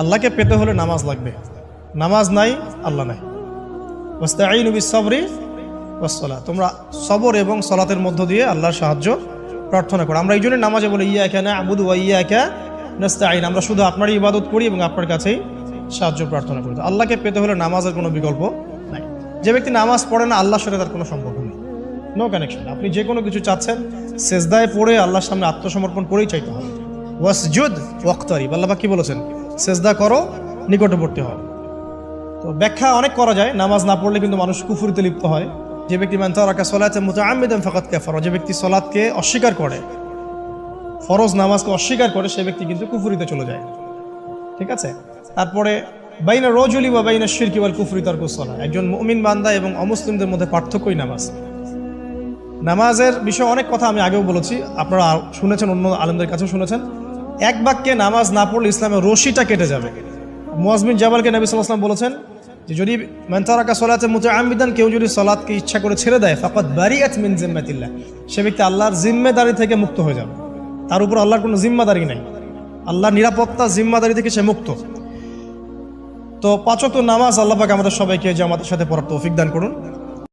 আল্লাহকে পেতে হলে নামাজ লাগবে, নামাজ নাই আল্লাহ নাই। ওয়াস্তাঈনু বিস-সাবরি ওয়াস-সালাহ, তোমরা সবর এবং সালাতের মধ্য দিয়ে আল্লাহর সাহায্য প্রার্থনা করো। আমরা এই জন্য নামাজে বলি ইয়্যাকা না'বুদু ওয়া ইয়্যাকা নাস্তাঈন, আমরা শুধু আপনারই ইবাদত করি এবং আপনার কাছেই সাহায্য প্রার্থনা করি। আল্লাহকে পেতে হলে নামাজের কোনো বিকল্প নাই। যে ব্যক্তি নামাজ পড়ে না আল্লাহর সাথে তার কোনো সম্পর্ক নেই, নো কানেকশন। আপনি যে কোনো কিছু চাচ্ছেন সেজদায় পড়ে আল্লাহর সামনে আত্মসমর্পণ করেই চাইতে হবে। ওয়াসজুদ ওয়াক্তারিব, আল্লাহ পাক কি বলেছেন? সেজদা করো, নিকটবর্তী হও। তো ব্যাখ্যা অনেক করা যায়, নামাজ না পড়লে কিন্তু মানুষ কুফরিতে লিপ্ত হয়। যে ব্যক্তি মান তারাকা সালাতান মুতাআম্মিদান ফাকাদ কাফারা, যে ব্যক্তি সালাতকে অস্বীকার করে, ফরজ নামাজকে অস্বীকার করে, সে ব্যক্তি কিন্তু কুফরিতে চলে যায়। ঠিক আছে। তারপরে বাইনা রাজুলি ওয়া বাইনা শিরকি ওয়াল কুফরি তারকুস সালাহ, একজন মুমিন বান্দা এবং অমুসলিমদের মধ্যে পার্থক্যই নামাজ। নামাজের বিষয়ে অনেক কথা আমি আগেও বলেছি, আপনারা শুনেছেন, অন্য আলেমদের কাছেও শুনেছেন। এক বাক্যে নামাজ না পড়লে ইসলামের রশিটা কেটে যাবে। মুআয বিন জাবালকে নবী সাল্লাল্লাহু আলাইহি ওয়াসাল্লাম বলেছেন যে যদি মান তারাকা সালাতান মুতাআম্মিদান, কেউ যদি সালাতকে ইচ্ছা করে ছেড়ে দেয়, ফাকাদ বারিআত মিন জিম্মাতিল্লাহ, সে ব্যক্তি আল্লাহর জিম্মেদারি থেকে মুক্ত হয়ে যাবে। তার উপর আল্লাহর কোনো জিম্মাদারি নাই, আল্লাহর নিরাপত্তা জিম্মাদারি থেকে সে মুক্ত। তো ৫ ওয়াক্ত নামাজ আল্লাহ পাক আমাদের সবাইকে জামাতের সাথে পড়ার তৌফিক দান করুন।